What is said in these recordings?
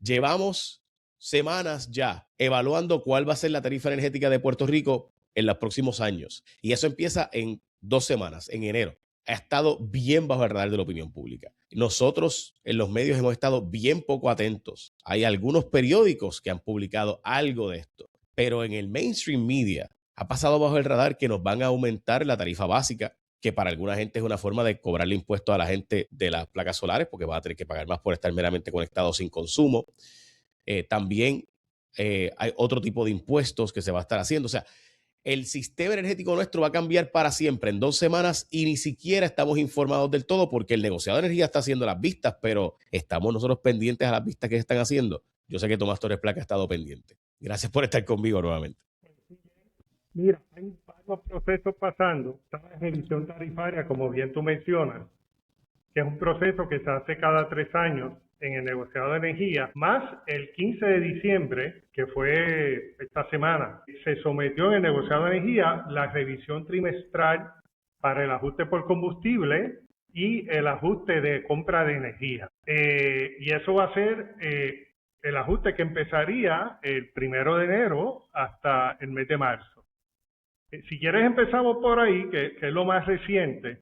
Llevamos semanas ya evaluando cuál va a ser la tarifa energética de Puerto Rico en los próximos años. Y eso empieza en 2 semanas, en enero. Ha estado bien bajo el radar de la opinión pública. Nosotros en los medios hemos estado bien poco atentos. Hay algunos periódicos que han publicado algo de esto, pero en el mainstream media ha pasado bajo el radar que nos van a aumentar la tarifa básica, que para alguna gente es una forma de cobrarle impuestos a la gente de las placas solares, porque va a tener que pagar más por estar meramente conectado sin consumo. También hay otro tipo de impuestos que se va a estar haciendo. O sea, el sistema energético nuestro va a cambiar para siempre en 2 semanas y ni siquiera estamos informados del todo porque el negociado de energía está haciendo las vistas, pero estamos nosotros pendientes a las vistas que se están haciendo. Yo sé que Tomás Torres Placa ha estado pendiente. Gracias por estar conmigo nuevamente. Mira, hay varios procesos pasando. Está la revisión tarifaria, como bien tú mencionas, que es un proceso que se hace cada 3 años en el negociado de energía, más el 15 de diciembre, que fue esta semana, se sometió en el negociado de energía la revisión trimestral para el ajuste por combustible y el ajuste de compra de energía. Y eso va a ser el ajuste que empezaría el 1 de enero hasta el mes de marzo. Si quieres empezamos por ahí, que es lo más reciente,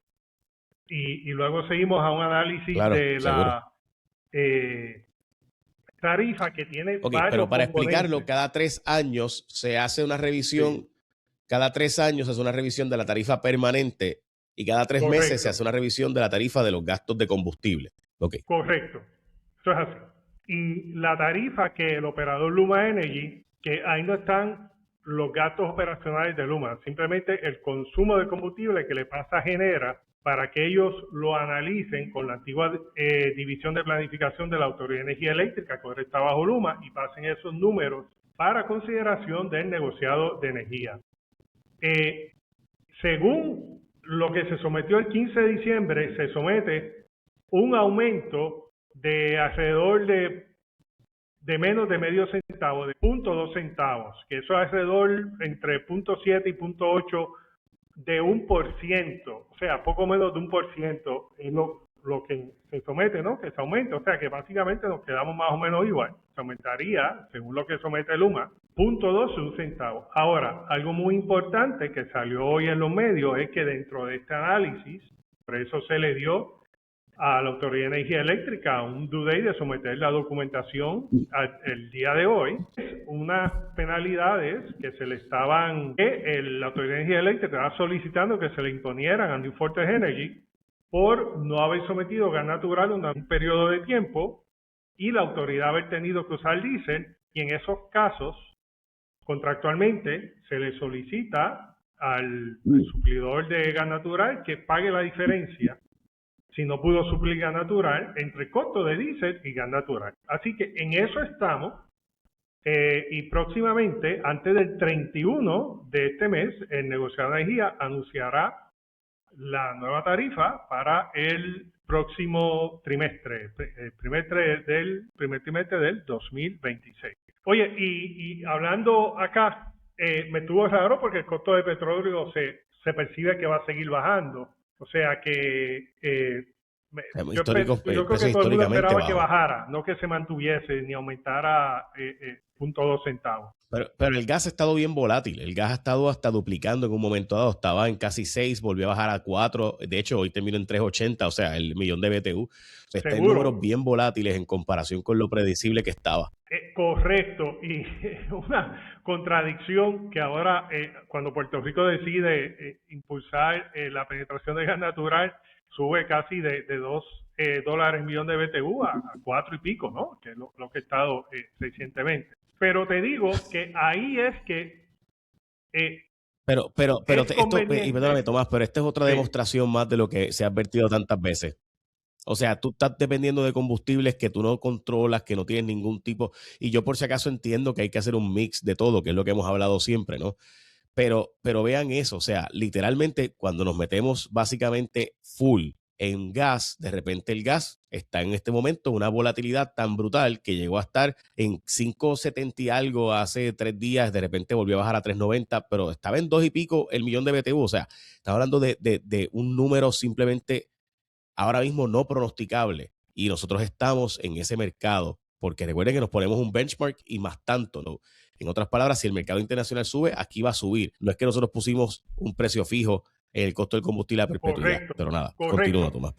y luego seguimos a un análisis de la tarifa que tiene varios pero para componentes. explicarlo, cada 3 años se hace una revisión, cada 3 años se hace una revisión de la tarifa permanente y cada 3 meses se hace una revisión de la tarifa de los gastos de combustible. Correcto, eso es así. Y la tarifa que el operador Luma Energy, que ahí no están los gastos operacionales de Luma, simplemente el consumo de combustible que le pasa genera para que ellos lo analicen con la antigua División de Planificación de la Autoridad de Energía Eléctrica, que ahora está bajo Luma, y pasen esos números para consideración del negociado de energía. Según lo que se sometió el 15 de diciembre, se somete un aumento de alrededor de menos de medio centavo, de 0.2 centavos, que eso es alrededor entre 0.7 y 0.8 de 1%, o sea, poco menos de 1% es lo que se somete, ¿no? Que se aumenta, o sea, que básicamente nos quedamos más o menos igual. Se aumentaría, según lo que somete Luma, 0.2 de 1 centavo. Ahora, algo muy importante que salió hoy en los medios es que dentro de este análisis, por eso se le dio a la Autoridad de Energía Eléctrica un due date de someter la documentación el día de hoy, unas penalidades que se le estaban, la Autoridad de Energía Eléctrica estaba solicitando que se le imponieran a New Fortress Energy por no haber sometido gas natural durante un periodo de tiempo y la autoridad haber tenido que usar diésel, y en esos casos, contractualmente, se le solicita al suplidor de gas natural que pague la diferencia si no pudo suplir gas natural, entre costo de diésel y gas natural. Así que en eso estamos, y próximamente, antes del 31 de este mes, el negociado de energía anunciará la nueva tarifa para el próximo trimestre, el primer trimestre del 2026. Oye, y hablando acá, me estuvo raro porque el costo de petróleo se percibe que va a seguir bajando. O sea que yo creo que todo el mundo esperaba que bajara, no que se mantuviese ni aumentara 0.2 centavos. Pero el gas ha estado bien volátil. El gas ha estado hasta duplicando en un momento dado. Estaba en casi 6, volvió a bajar a 4. De hecho, hoy terminó en 3.80, o sea, el millón de BTU. O sea, está en números bien volátiles en comparación con lo predecible que estaba. Correcto. Y una contradicción que ahora, cuando Puerto Rico decide impulsar la penetración de gas natural, sube casi de $2 millón de BTU a 4 y pico, ¿no? Que es lo que ha estado recientemente. Pero te digo que ahí es que pero perdóname, Tomás, pero esta es otra demostración más de lo que se ha advertido tantas veces. O sea, tú estás dependiendo de combustibles que tú no controlas, que no tienes ningún tipo, y yo por si acaso entiendo que hay que hacer un mix de todo, que es lo que hemos hablado siempre, ¿no? Pero vean eso, o sea, literalmente cuando nos metemos básicamente full en gas, de repente el gas está en este momento una volatilidad tan brutal que llegó a estar en 5.70 y algo hace 3 días, de repente volvió a bajar a 3.90, pero estaba en 2 y pico el millón de BTU, o sea, estamos hablando de un número simplemente ahora mismo no pronosticable, y nosotros estamos en ese mercado porque recuerden que nos ponemos un benchmark y más tanto, ¿no? En otras palabras, si el mercado internacional sube, aquí va a subir. No es que nosotros pusimos un precio fijo en el costo del combustible a perpetuidad. Correcto, Pero nada, correcto. continúa, Tomás.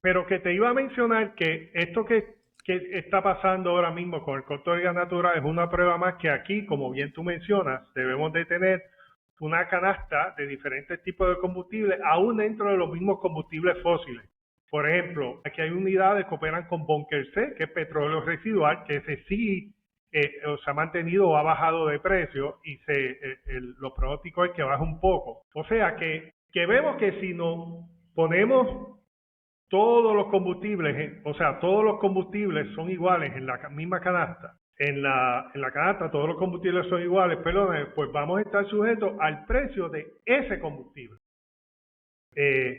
Pero que te iba a mencionar que esto que está pasando ahora mismo con el costo del gas natural es una prueba más que aquí, como bien tú mencionas, debemos de tener una canasta de diferentes tipos de combustibles, aún dentro de los mismos combustibles fósiles. Por ejemplo, aquí hay unidades que operan con Bunker C, que es petróleo residual, que ese sí se ha mantenido o ha bajado de precio y los pronósticos es que baje un poco. O sea que vemos que si nos ponemos todos los combustibles, o sea, todos los combustibles son iguales en la misma canasta. En la canasta todos los combustibles son iguales, perdón, pues vamos a estar sujetos al precio de ese combustible.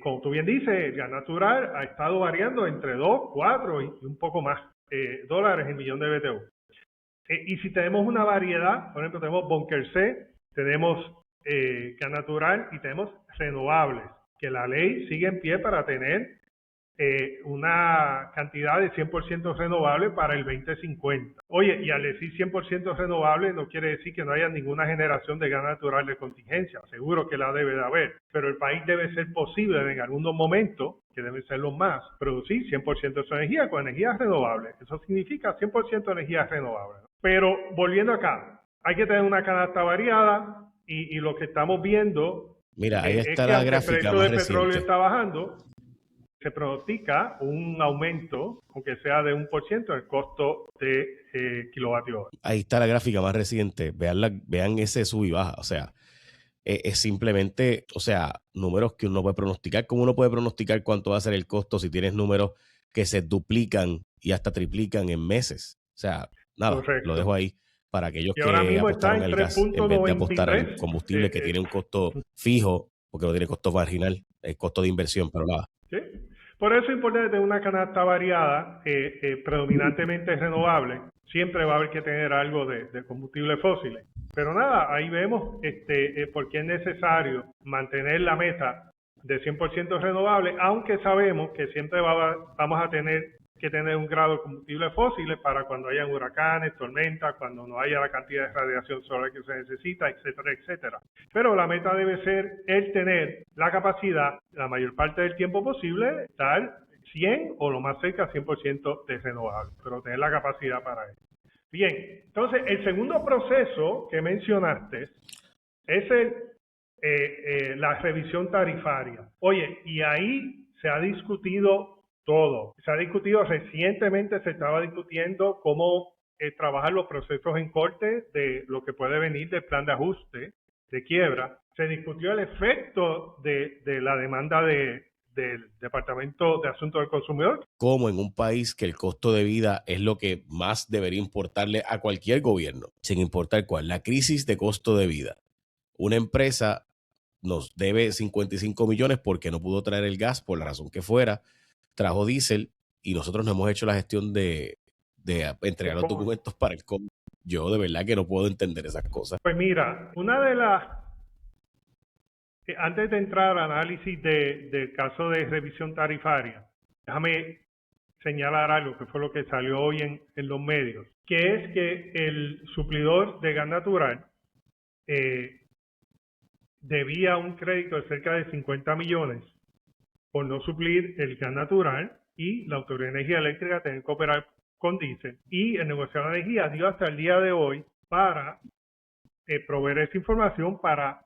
Como tú bien dices, el gas natural ha estado variando entre 2, 4 y un poco más dólares el millón de BTU. Y si tenemos una variedad, por ejemplo, tenemos Bunker C, tenemos gas natural y tenemos renovables, que la ley sigue en pie para tener una cantidad de 100% renovable para el 2050. Oye, y al decir 100% renovable no quiere decir que no haya ninguna generación de gas natural de contingencia, seguro que la debe de haber, pero el país debe ser posible en algunos momentos, que deben ser los más, producir 100% de su energía con energías renovables. Eso significa 100% energías renovables. Pero volviendo acá, hay que tener una canasta variada y lo que estamos viendo mira, ahí está es que la aunque el gráfica precio más del petróleo reciente. está bajando, se pronostica un aumento, aunque sea de 1%, en el costo de kilovatio hora. Ahí está la gráfica más reciente. Vean ese sub y baja. O sea, es simplemente, o sea, números que uno puede pronosticar. ¿Cómo uno puede pronosticar cuánto va a ser el costo si tienes números que se duplican y hasta triplican en meses? O sea, nada, Correcto. Lo dejo ahí para aquellos Y ahora que mismo está apostaron en al gas en vez de apostar al 3.93. combustible que tiene un costo fijo, porque no tiene costo marginal, el costo de inversión, pero nada. ¿Sí? Por eso es importante tener una canasta variada, predominantemente renovable. Siempre va a haber que tener algo de combustibles fósiles. Pero nada, ahí vemos por qué es necesario mantener la meta de 100% renovable, aunque sabemos que siempre vamos a tener que tener un grado de combustibles fósiles para cuando hayan huracanes, tormentas, cuando no haya la cantidad de radiación solar que se necesita, etcétera, etcétera. Pero la meta debe ser el tener la capacidad, la mayor parte del tiempo posible, estar 100 o lo más cerca 100% de renovable, pero tener la capacidad para eso. Bien, entonces el segundo proceso que mencionaste es la revisión tarifaria. Oye, y ahí se ha discutido todo. Se ha discutido recientemente, se estaba discutiendo cómo trabajar los procesos en corte de lo que puede venir del plan de ajuste de quiebra. Se discutió el efecto de la demanda del Departamento de Asuntos del Consumidor. Como en un país que el costo de vida es lo que más debería importarle a cualquier gobierno, sin importar cuál, la crisis de costo de vida. Una empresa nos debe 55 millones porque no pudo traer el gas por la razón que fuera, trajo diésel y nosotros no hemos hecho la gestión de entregar los documentos para el COVID. Yo de verdad que no puedo entender esas cosas. Pues mira, una de las... Antes de entrar al análisis del caso de revisión tarifaria, déjame señalar algo que fue lo que salió hoy en los medios, que es que el suplidor de gas natural debía un crédito de cerca de 50 millones por no suplir el gas natural y la Autoridad de Energía Eléctrica tener que operar con diésel. Y el negociador de energía dio hasta el día de hoy para proveer esa información para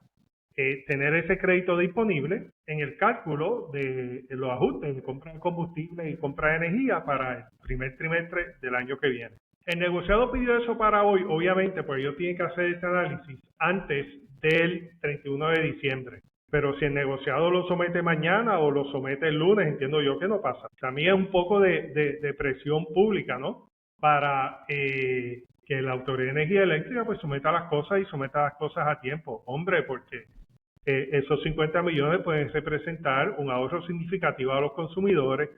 tener ese crédito disponible en el cálculo de los ajustes de compra de combustible y compra de energía para el primer trimestre del año que viene. El negociado pidió eso para hoy, obviamente, pues ellos tienen que hacer ese análisis antes del 31 de diciembre. Pero si el negociado lo somete mañana o lo somete el lunes, entiendo yo que no pasa. También es un poco de presión pública, ¿no? Para que la Autoridad de Energía Eléctrica pues someta las cosas y someta las cosas a tiempo. Hombre, porque esos 50 millones pueden representar un ahorro significativo a los consumidores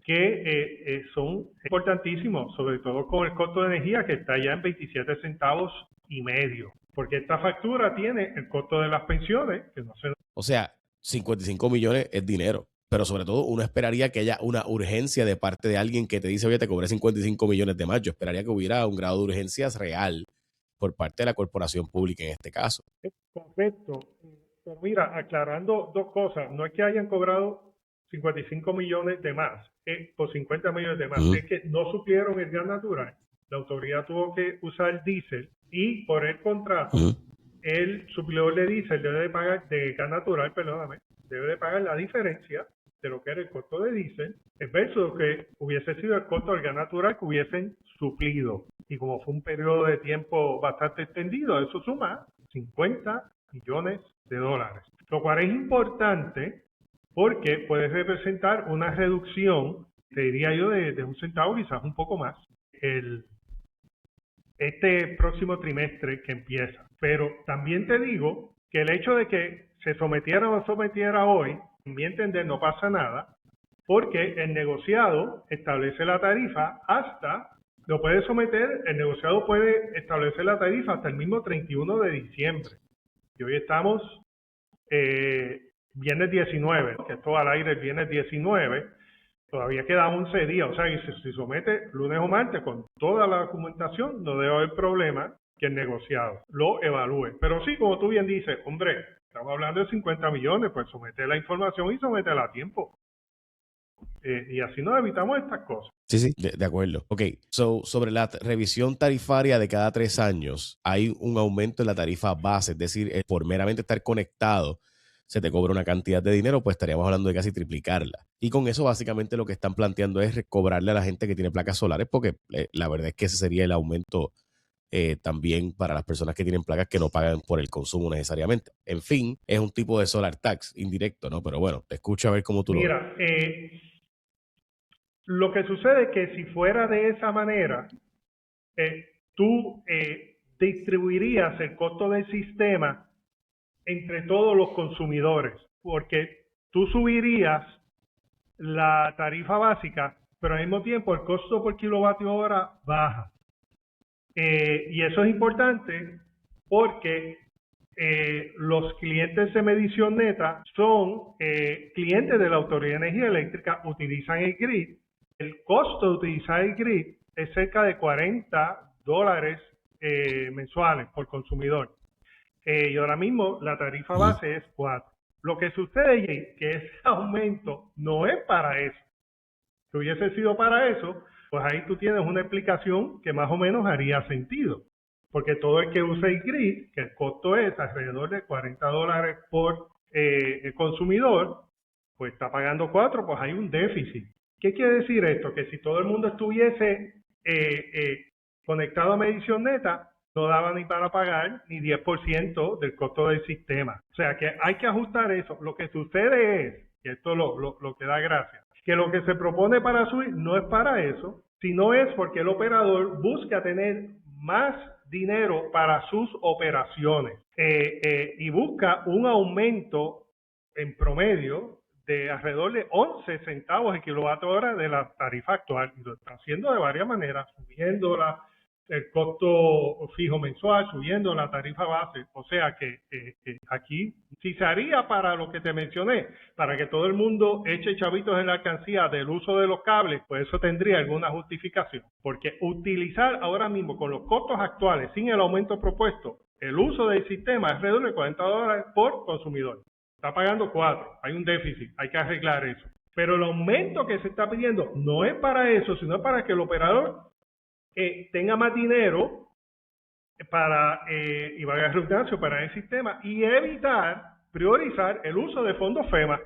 que son importantísimos, sobre todo con el costo de energía que está ya en 27 centavos y medio. Porque esta factura tiene el costo de las pensiones, que no se... O sea, 55 millones es dinero, pero sobre todo uno esperaría que haya una urgencia de parte de alguien que te dice, oye, te cobré 55 millones de más. Yo esperaría que hubiera un grado de urgencia real por parte de la corporación pública en este caso. Correcto. Pero mira, aclarando dos cosas, no es que hayan cobrado 55 millones de más, o 50 millones de más, es que no suplieron el gas natural. La autoridad tuvo que usar diésel y por el contrato, el suplidor de diésel debe de pagar, de gas natural, perdóname, debe de pagar la diferencia de lo que era el costo de diésel versus que hubiese sido el costo del gas natural que hubiesen suplido. Y como fue un periodo de tiempo bastante extendido, eso suma 50 millones de dólares. Lo cual es importante porque puede representar una reducción, te diría yo, de un centavo, quizás un poco más, este próximo trimestre que empieza. Pero también te digo que el hecho de que se sometiera o no sometiera hoy, en mi entender, no pasa nada, porque el negociado establece la tarifa hasta, lo puede someter, el negociado puede establecer la tarifa hasta el mismo 31 de diciembre. Y hoy estamos viernes 19, que esto al aire el viernes 19, todavía quedan 11 días, o sea, y si se somete lunes o martes con toda la documentación, no debe haber problema que el negociado lo evalúe. Pero sí, como tú bien dices, hombre, estamos hablando de 50 millones, pues somete la información y sométela a tiempo. Y así nos evitamos estas cosas. Sí, de acuerdo. Ok, sobre la revisión tarifaria de cada 3 años, hay un aumento en la tarifa base, es decir, por meramente estar conectado, se te cobra una cantidad de dinero, pues estaríamos hablando de casi triplicarla. Y con eso básicamente lo que están planteando es cobrarle a la gente que tiene placas solares, porque la verdad es que ese sería el aumento también para las personas que tienen placas que no pagan por el consumo necesariamente. En fin, es un tipo de solar tax indirecto, ¿no? Pero bueno, te escucho a ver cómo tú lo ves. Lo que sucede es que si fuera de esa manera, tú distribuirías el costo del sistema entre todos los consumidores, porque tú subirías la tarifa básica, pero al mismo tiempo el costo por kilovatio hora baja. Y eso es importante porque los clientes de medición neta son clientes de la Autoridad de Energía Eléctrica, utilizan el grid. El costo de utilizar el grid es cerca de $40 mensuales por consumidor. Y ahora mismo la tarifa base es 4. Lo que sucede, Jay, que ese aumento no es para eso. Si hubiese sido para eso, pues ahí tú tienes una explicación que más o menos haría sentido. Porque todo el que usa el grid, que el costo es alrededor de $40 por consumidor, pues está pagando 4, pues hay un déficit. ¿Qué quiere decir esto? Que si todo el mundo estuviese conectado a medición neta, no daba ni para pagar ni 10% del costo del sistema. O sea que hay que ajustar eso. Lo que sucede es, y esto lo que da gracia, que lo que se propone para subir no es para eso, sino es porque el operador busca tener más dinero para sus operaciones y busca un aumento en promedio de alrededor de 11 centavos el kilovatio hora de la tarifa actual. Y lo está haciendo de varias maneras, subiéndola, el costo fijo mensual, subiendo la tarifa base. O sea que aquí, si se haría para lo que te mencioné, para que todo el mundo eche chavitos en la alcancía del uso de los cables, pues eso tendría alguna justificación. Porque utilizar ahora mismo con los costos actuales, sin el aumento propuesto, el uso del sistema es alrededor de $40 por consumidor. Está pagando 4, hay un déficit, hay que arreglar eso. Pero el aumento que se está pidiendo no es para eso, sino para que el operador tenga más dinero para, y valga la redundancia, para el sistema y priorizar el uso de fondos FEMA.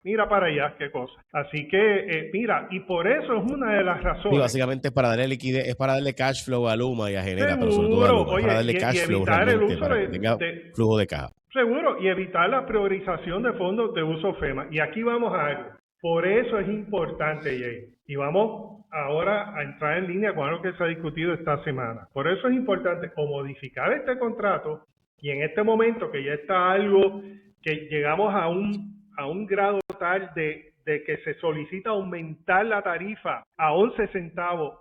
Mira para allá, qué cosa. Así que, mira, y por eso es una de las razones. Y básicamente es para darle liquidez, es para darle cash flow a Luma y a Genera, pero sobre todo a Luma. Oye, es para darle cash flow realmente, para que tenga flujo de caja. Seguro, y evitar la priorización de fondos de uso FEMA. Y aquí vamos a algo. Por eso es importante, Jay. Y vamos ahora a entrar en línea con algo que se ha discutido esta semana. Por eso es importante o modificar este contrato y en este momento que ya está algo, que llegamos a un grado tal de que se solicita aumentar la tarifa a 11 centavos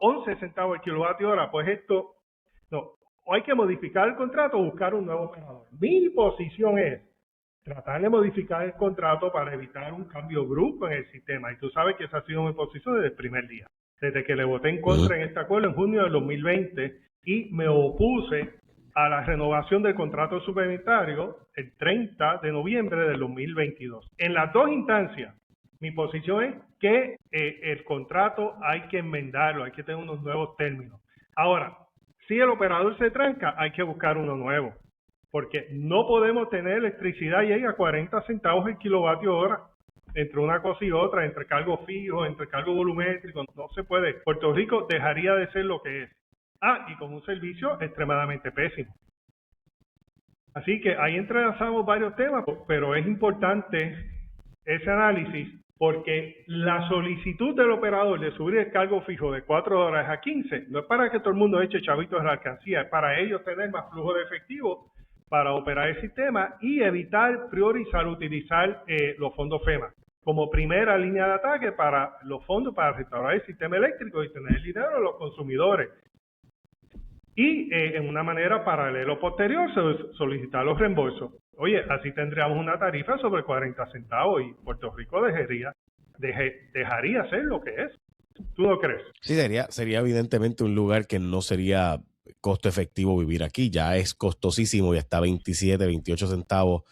el kilovatio hora, pues esto, no, o hay que modificar el contrato o buscar un nuevo operador. Mi posición es tratar de modificar el contrato para evitar un cambio brusco en el sistema. Y tú sabes que esa ha sido mi posición desde el primer día, desde que le voté en contra en este acuerdo en junio del 2020 y me opuse a la renovación del contrato suplementario el 30 de noviembre del 2022. En las dos instancias, mi posición es que el contrato hay que enmendarlo, hay que tener unos nuevos términos. Ahora, si el operador se tranca, hay que buscar uno nuevo, porque no podemos tener electricidad y a 40 centavos el kilovatio hora entre una cosa y otra, entre cargo fijo, entre cargo volumétrico, no se puede. Puerto Rico dejaría de ser lo que es. Y con un servicio extremadamente pésimo. Así que ahí entrelazamos varios temas, pero es importante ese análisis porque la solicitud del operador de subir el cargo fijo de 4 dólares a 15 no es para que todo el mundo eche chavitos en la alcancía, es para ellos tener más flujo de efectivo para operar el sistema y evitar priorizar utilizar los fondos FEMA como primera línea de ataque para los fondos para restaurar el sistema eléctrico y tener el dinero de los consumidores. Y en una manera paralela o posterior solicitar los reembolsos. Oye, así tendríamos una tarifa sobre 40 centavos y Puerto Rico dejaría ser lo que es. ¿Tú no crees? Sí, sería evidentemente un lugar que no sería costo efectivo vivir aquí. Ya es costosísimo y está 27, 28 centavos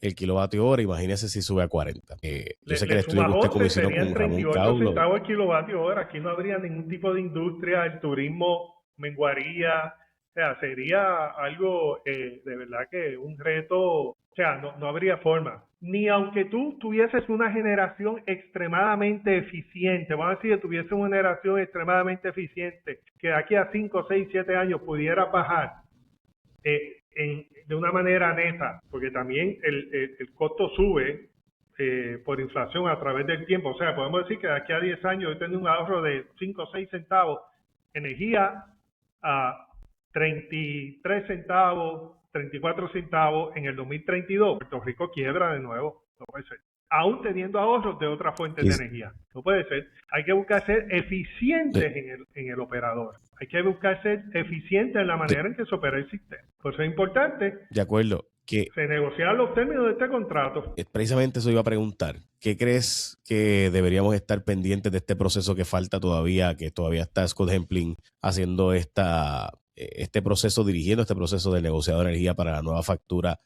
el kilovatio hora. Imagínese si sube a 40. Yo sé que el estudio que usted comisionó con Ramón Caulo. Centavos el kilovatio hora. Aquí no habría ningún tipo de industria, el turismo menguaría, o sea, sería algo de verdad que un reto, o sea, no habría forma. Ni aunque tú tuvieses una generación extremadamente eficiente, vamos a decir que tuvieses una generación extremadamente eficiente, que de aquí a 5, 6, 7 años pudiera bajar de una manera neta, porque también el costo sube por inflación a través del tiempo. O sea, podemos decir que de aquí a 10 años yo tengo un ahorro de 5 o 6 centavos, energía a 33 centavos, 34 centavos en el 2032. Puerto Rico quiebra de nuevo, no puede ser. Aún teniendo ahorros de otras fuentes de energía. No puede ser. Hay que buscar ser eficientes en el operador. Hay que buscar ser eficientes en la manera en que se opera el sistema. Por eso es importante. De acuerdo. Que se negociaran los términos de este contrato. Precisamente eso iba a preguntar. ¿Qué crees que deberíamos estar pendientes de este proceso que falta todavía, que todavía está Scott Hempling haciendo este proceso, dirigiendo este proceso del negociado de energía para la nueva factura,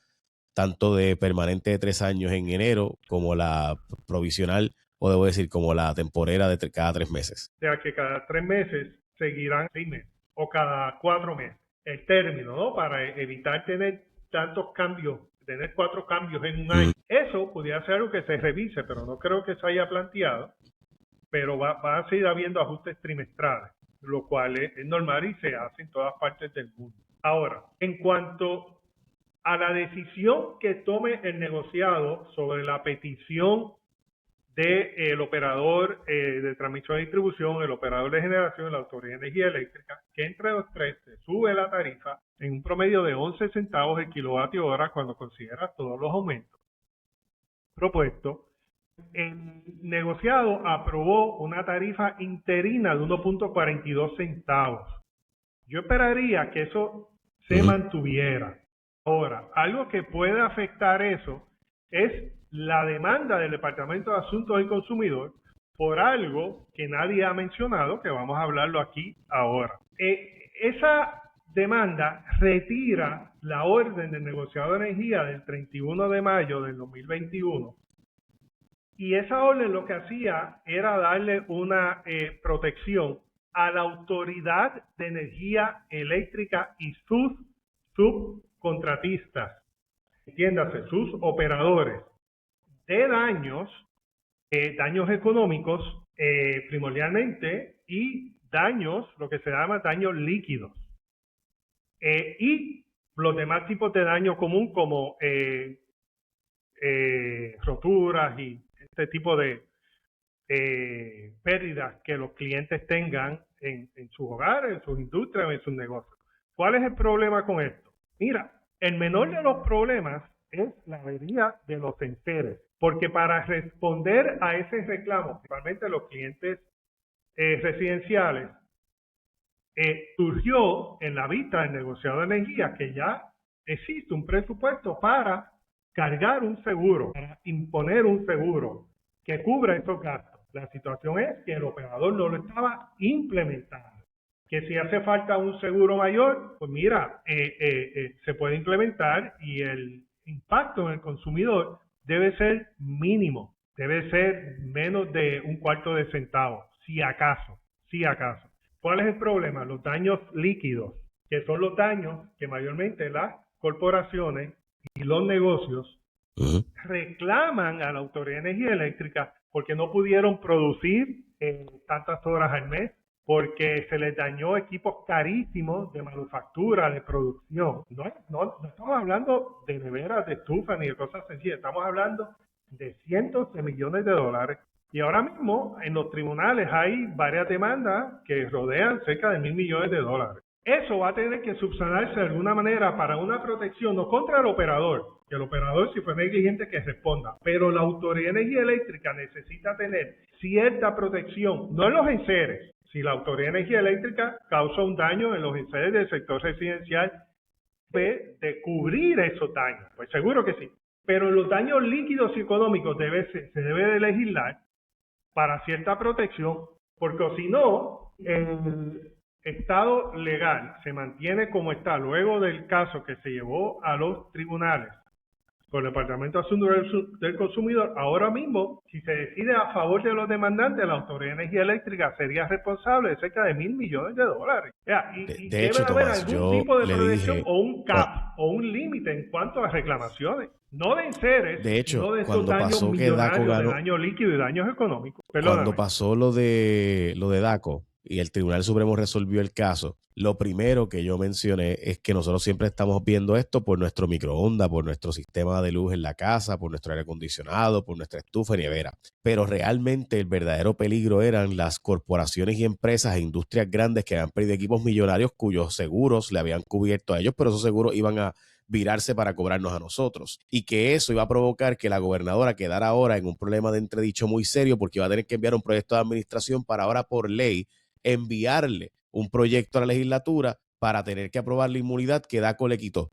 tanto de permanente de 3 años en enero, como la provisional, o debo decir, como la temporera de cada 3 meses? O sea, que cada 3 meses seguirán 6 meses, o cada 4 meses. El término, ¿no? Para evitar tener tantos cambios, tener 4 cambios en un año. Eso pudiera ser algo que se revise, pero no creo que se haya planteado. Pero va a seguir habiendo ajustes trimestrales, lo cual es normal y se hace en todas partes del mundo. Ahora, en cuanto a la decisión que tome el negociado sobre la petición del operador de transmisión y distribución, el operador de generación, la Autoridad de Energía Eléctrica, que entre los tres se sube la tarifa en un promedio de 11 centavos el kilovatio hora cuando considera todos los aumentos propuestos. El negociado aprobó una tarifa interina de 1.42 centavos. Yo esperaría que eso se mantuviera. Ahora, algo que puede afectar eso es la demanda del Departamento de Asuntos del Consumidor por algo que nadie ha mencionado, que vamos a hablarlo aquí ahora. Esa demanda retira la orden del negociado de energía del 31 de mayo del 2021 y esa orden lo que hacía era darle una protección a la Autoridad de Energía Eléctrica y sus subcontratistas, entiéndase, sus operadores, de daños económicos primordialmente y daños, lo que se llama daños líquidos. Y los demás tipos de daño común como roturas y este tipo de pérdidas que los clientes tengan en sus hogares, en sus industrias, en sus negocios. ¿Cuál es el problema con esto? Mira, el menor de los problemas es la avería de los enseres, porque para responder a ese reclamo, principalmente los clientes residenciales, surgió en la vista del negociado de energía que ya existe un presupuesto para cargar un seguro, para imponer un seguro que cubra esos gastos. La situación es que el operador no lo estaba implementando. Que si hace falta un seguro mayor, pues mira, se puede implementar y el impacto en el consumidor debe ser mínimo, debe ser menos de un cuarto de centavo, si acaso, si acaso. ¿Cuál es el problema? Los daños líquidos, que son los daños que mayormente las corporaciones y los negocios reclaman a la Autoridad de Energía Eléctrica porque no pudieron producir tantas horas al mes, porque se les dañó equipos carísimos de manufactura, de producción. No estamos hablando de neveras, de estufa ni de cosas sencillas, estamos hablando de cientos de millones de dólares. Y ahora mismo en los tribunales hay varias demandas que rodean cerca de $1,000 millones de dólares. Eso va a tener que subsanarse de alguna manera para una protección, no contra el operador, que el operador si fue negligente que responda, pero la Autoridad de Energía Eléctrica necesita tener cierta protección, no en los enseres. Si la Autoridad de Energía Eléctrica causa un daño en los enseres del sector residencial, de cubrir esos daños, pues seguro que sí. Pero en los daños líquidos y económicos se debe de legislar para cierta protección, porque si no, el estado legal se mantiene como está luego del caso que se llevó a los tribunales por el Departamento de Asuntos del Consumidor. Ahora mismo, si se decide a favor de los demandantes, la Autoridad de Energía Eléctrica sería responsable de cerca de $1,000 millones de dólares. Y De debe hecho, haber Tomás, algún yo tipo de le protección dije, o un cap o un límite en cuanto a reclamaciones. No de enseres, de hecho, sino de esos cuando daños pasó que DACO millonarios, de ganó, daño líquido y daños económicos. cuando Perdóname. pasó lo de DACO y el Tribunal Supremo resolvió el caso, lo primero que yo mencioné es que nosotros siempre estamos viendo esto por nuestro microondas, por nuestro sistema de luz en la casa, por nuestro aire acondicionado, por nuestra estufa y nevera. Pero realmente el verdadero peligro eran las corporaciones y empresas e industrias grandes que habían perdido equipos millonarios cuyos seguros le habían cubierto a ellos, pero esos seguros iban a virarse para cobrarnos a nosotros, y que eso iba a provocar que la gobernadora quedara ahora en un problema de entredicho muy serio, porque iba a tener que enviar un proyecto de administración para ahora por ley enviarle un proyecto a la legislatura para tener que aprobar la inmunidad que DACO le quitó.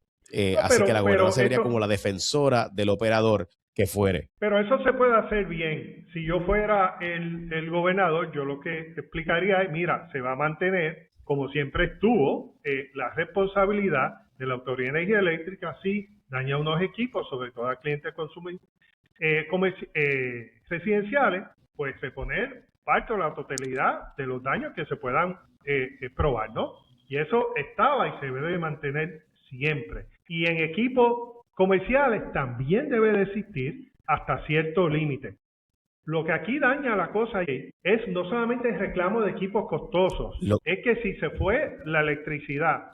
Así que la gobernadora se vería como la defensora del operador que fuere. Pero eso se puede hacer bien. Si yo fuera el gobernador, yo lo que explicaría es, mira, se va a mantener, como siempre estuvo, la responsabilidad de la Autoridad de Energía Eléctrica si daña unos equipos, sobre todo a clientes residenciales, pues reponer parte o la totalidad de los daños que se puedan probar, ¿no? Y eso estaba y se debe de mantener siempre. Y en equipos comerciales también debe de existir hasta cierto límite. Lo que aquí daña la cosa es no solamente el reclamo de equipos costosos, es que si se fue la electricidad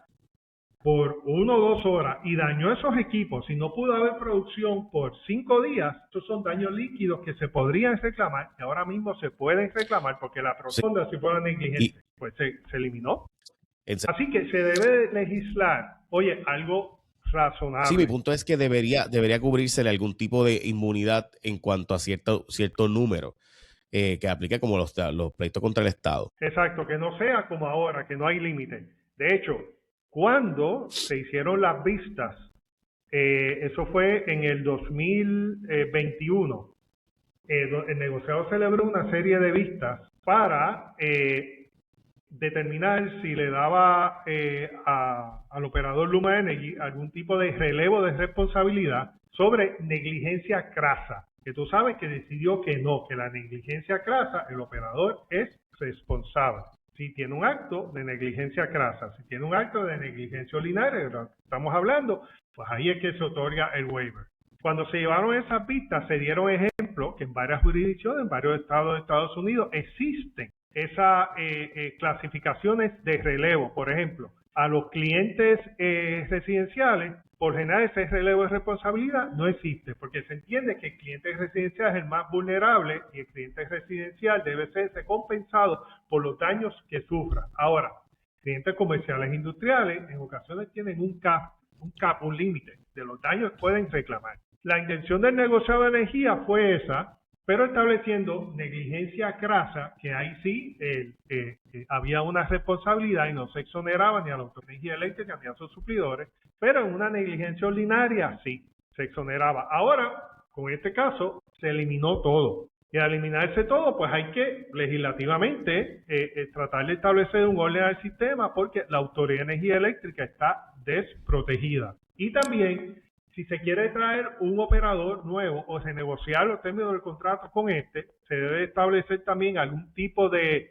por 1 o 2 horas y dañó esos equipos y no pudo haber producción por 5 días, estos son daños líquidos que se podrían reclamar y ahora mismo se pueden reclamar porque la producción si fuera negligente, pues se eliminó. Así que se debe legislar, algo razonable. Sí, mi punto es que debería cubrírsele algún tipo de inmunidad en cuanto a cierto número que aplique como los pleitos contra el Estado. Exacto, que no sea como ahora, que no hay límite. De hecho, cuando se hicieron las vistas, eso fue en el 2021, el negociado celebró una serie de vistas para determinar si le daba al operador Luma Energy algún tipo de relevo de responsabilidad sobre negligencia crasa, que tú sabes que decidió que no, que la negligencia crasa, el operador es responsable. Si tiene un acto de negligencia crasa, si tiene un acto de negligencia ordinaria, estamos hablando, pues ahí es que se otorga el waiver. Cuando se llevaron esas vistas, se dieron ejemplos que en varias jurisdicciones, en varios estados de Estados Unidos, existen esas clasificaciones de relevo. Por ejemplo, a los clientes residenciales, por general ese relevo de responsabilidad no existe, porque se entiende que el cliente residencial es el más vulnerable y el cliente residencial debe ser compensado por los daños que sufra. Ahora, clientes comerciales e industriales en ocasiones tienen un límite de los daños que pueden reclamar. La intención del negociado de energía fue esa, pero estableciendo negligencia crasa, que ahí sí había una responsabilidad y no se exoneraba ni a la Autoridad de Energía Eléctrica ni a sus suplidores, pero en una negligencia ordinaria sí. se exoneraba. Ahora, con este caso, se eliminó todo. Y al eliminarse todo, pues hay que legislativamente tratar de establecer un orden al sistema porque la Autoridad de Energía Eléctrica está desprotegida. Y también, si se quiere traer un operador nuevo o renegociar los términos del contrato con se debe establecer también algún tipo de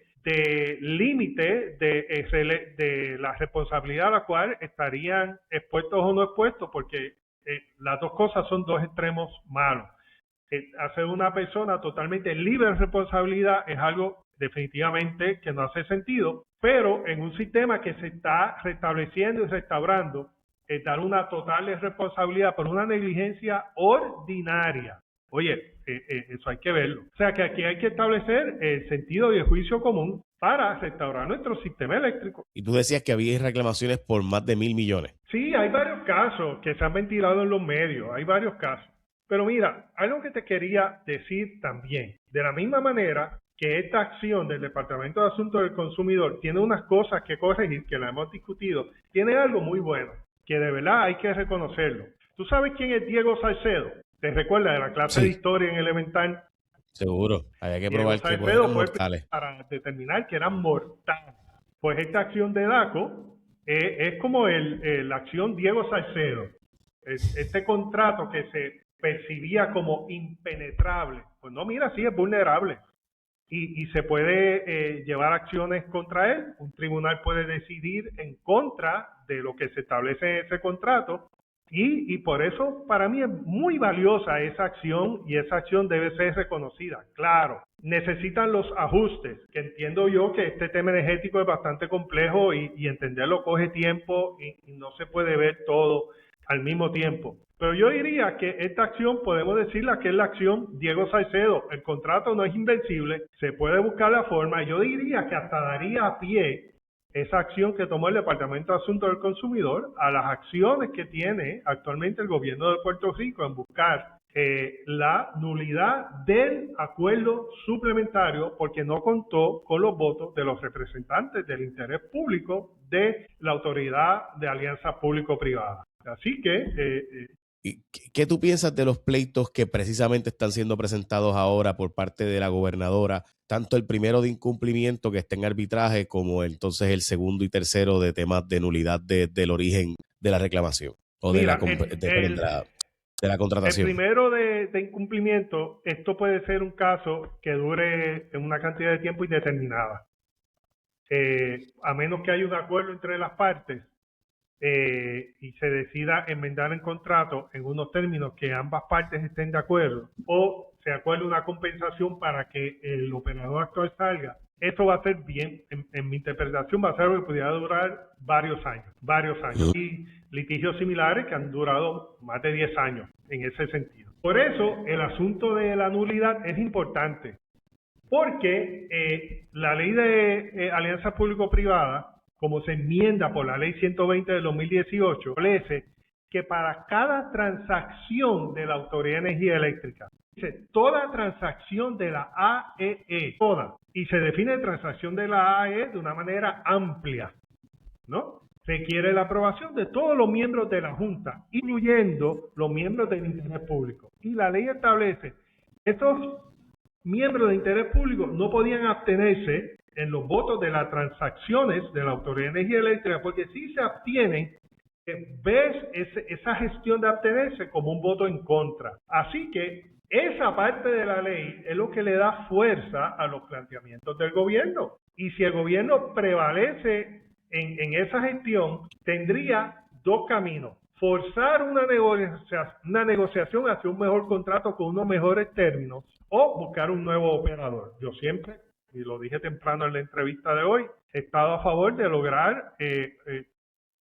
límite de la responsabilidad a la cual estarían expuestos o no expuestos, porque las dos cosas son dos extremos malos. Hacer una persona totalmente libre de responsabilidad es algo definitivamente que no hace sentido, pero en un sistema que se está restableciendo y restaurando, dar una total responsabilidad por una negligencia ordinaria. Oye, eso hay que verlo. O sea que aquí hay que establecer el sentido y el juicio común para restaurar nuestro sistema eléctrico. Y tú decías que había reclamaciones por más de 1.000 millones. Sí, hay varios casos que se han ventilado en los medios, hay varios casos. Pero mira, algo que te quería decir también, de la misma manera que esta acción del Departamento de Asuntos del Consumidor tiene unas cosas que corregir, que la hemos discutido, tiene algo muy bueno, que de verdad hay que reconocerlo. ¿Tú sabes quién es Diego Salcedo? ¿Te recuerdas de la clase de historia en elemental? Seguro, había que probar que eran mortales. Para determinar que eran mortales. Pues esta acción de DACO es como la acción Diego Salcedo. Este contrato que se percibía como impenetrable, pues no, mira, sí es vulnerable y se puede llevar acciones contra él. Un tribunal puede decidir en contra de lo que se establece en ese contrato y por eso para mí es muy valiosa esa acción y esa acción debe ser reconocida. Claro, necesitan los ajustes, que entiendo yo que este tema energético es bastante complejo y entenderlo coge tiempo y no se puede ver todo al mismo tiempo. Pero yo diría que esta acción podemos decirla que es la acción Diego Salcedo. El contrato no es invencible, se puede buscar la forma. Yo diría que hasta daría a pie esa acción que tomó el Departamento de Asuntos del Consumidor a las acciones que tiene actualmente el gobierno de Puerto Rico en buscar la nulidad del acuerdo suplementario porque no contó con los votos de los representantes del interés público de la Autoridad de Alianza Público-Privada. Así que... ¿Qué tú piensas de los pleitos que precisamente están siendo presentados ahora por parte de la gobernadora? Tanto el primero de incumplimiento que está en arbitraje como entonces el segundo y tercero de temas de nulidad del origen de la reclamación o de la contratación. El primero de incumplimiento, esto puede ser un caso que dure en una cantidad de tiempo indeterminada. A menos que haya un acuerdo entre las partes, y se decida enmendar el contrato en unos términos que ambas partes estén de acuerdo o se acuerde una compensación para que el operador actual salga, esto va a ser bien, en mi interpretación va a ser algo que pudiera durar varios años y litigios similares que han durado más de 10 años en ese sentido. Por eso el asunto de la nulidad es importante porque la ley de alianza público-privada, como se enmienda por la ley 120 del 2018, establece que para cada transacción de la Autoridad de Energía Eléctrica, dice toda transacción de la AEE, toda, y se define transacción de la AEE de una manera amplia, ¿no? Requiere la aprobación de todos los miembros de la Junta, incluyendo los miembros del interés público. Y la ley establece que estos miembros de interés público no podían abstenerse en los votos de las transacciones de la Autoridad de Energía Eléctrica, porque si se abstienen, ves esa gestión de abstenerse como un voto en contra. Así que esa parte de la ley es lo que le da fuerza a los planteamientos del gobierno. Y si el gobierno prevalece en esa gestión, tendría dos caminos. Forzar una negociación hacia un mejor contrato con unos mejores términos o buscar un nuevo operador. Yo siempre, y lo dije temprano en la entrevista de hoy, he estado a favor de lograr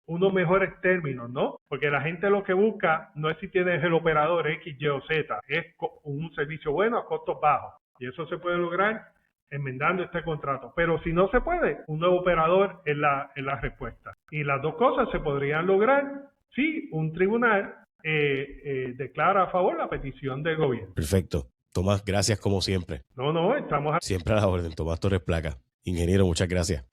unos mejores términos, ¿no? Porque la gente lo que busca no es si tienes el operador X, Y o Z, es un servicio bueno a costos bajos. Y eso se puede lograr enmendando este contrato. Pero si no se puede, un nuevo operador es la respuesta. Y las dos cosas se podrían lograr si un tribunal declara a favor la petición del gobierno. Perfecto. Tomás, gracias como siempre. No, estamos... Siempre a la orden. Tomás Torres Placa. Ingeniero, muchas gracias.